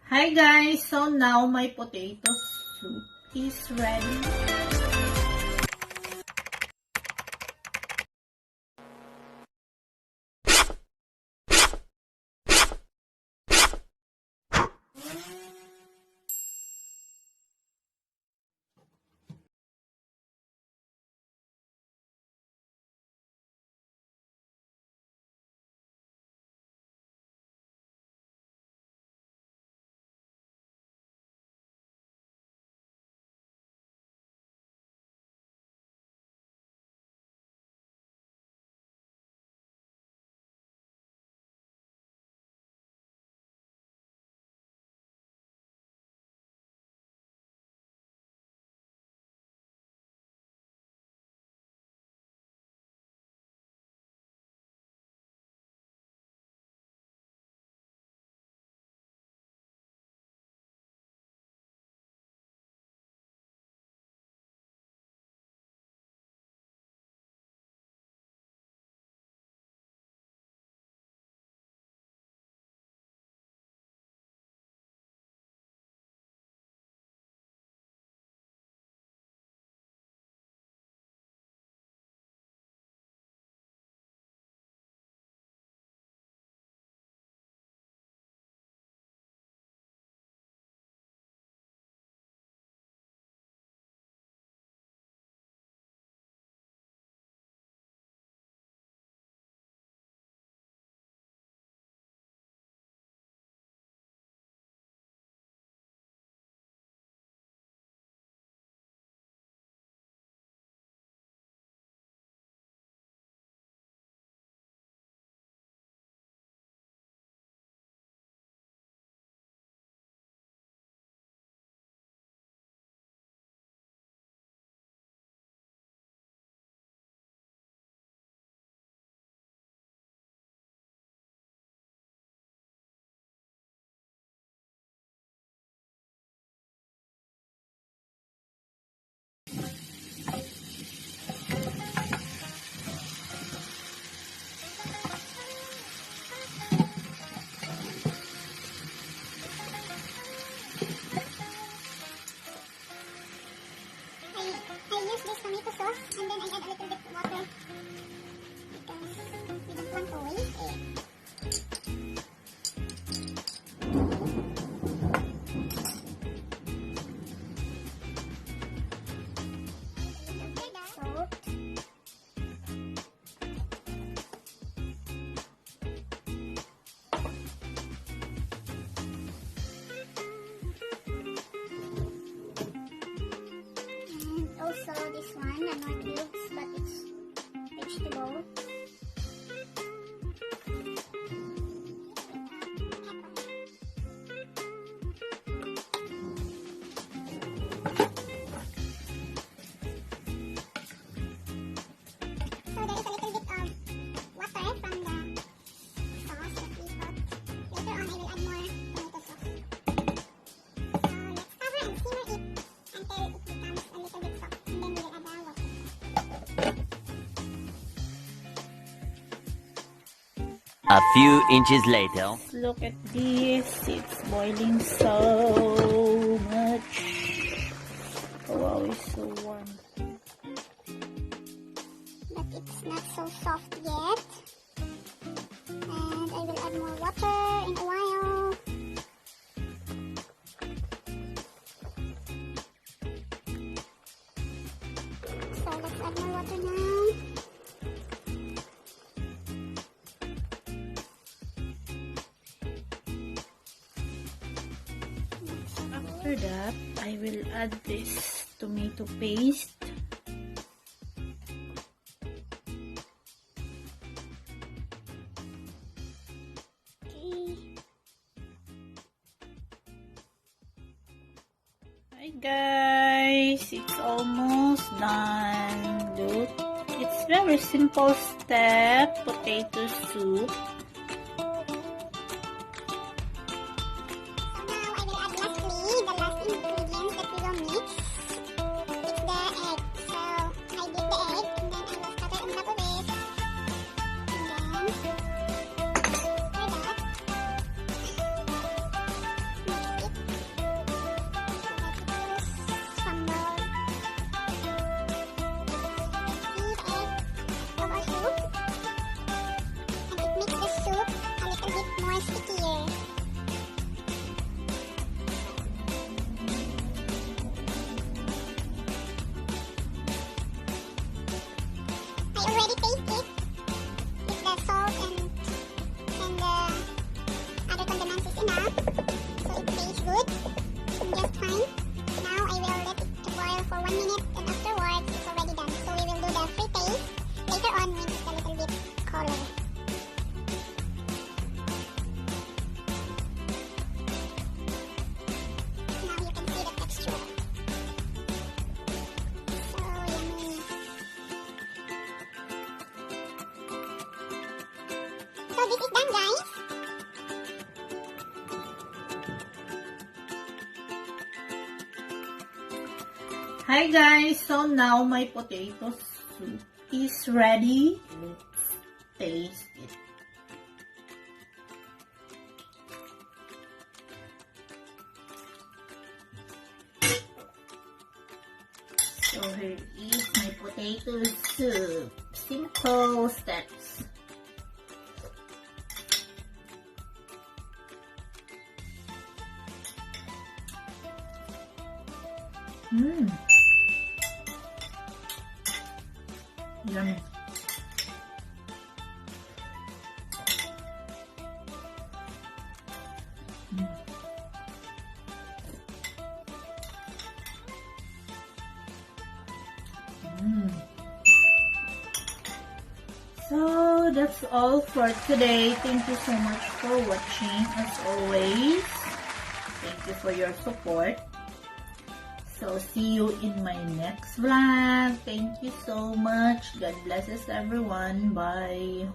Hi guys, so now my potato soup is ready. I use this tomato sauce and then I add a little bit water because we don't want to waste it. Salt. Also this one, not cubes, but it's vegetable. So there is a little bit of water from the sauce that we put. Later on I will add more tomato sauce. So let's cover and simmer it until it becomes a little bit soft. And then we will add the water. A few inches later. Look at this, it's boiling so much. Oh wow, it's so warm. But it's not so soft yet. And I will add more water in a while. So let's add more water now. After that, I will add this tomato paste. Okay. Hi guys, it's almost done. Look, it's very simple step, potato soup. So now I will add lastly, the last ingredient that we will mix. It's the egg. So I beat the egg and then I will scatter on top of it. And then stir that. Mix it. already taste it. If the salt and the other condiments is enough, so it tastes good and just fine. Now I will let it to boil for 1 minute, and afterwards it's already done. So we will do the free taste later on when it's a little bit color. Now you can see the texture. So yummy. So this is done, guys. Hi guys, so now my potato soup is ready. Let's taste it. So here is my potato soup. Simple steps. Yummy. So that's all for today. Thank you so much for watching. As always, thank you for your support. So see you in my next vlog. Thank you so much. God bless us everyone. Bye.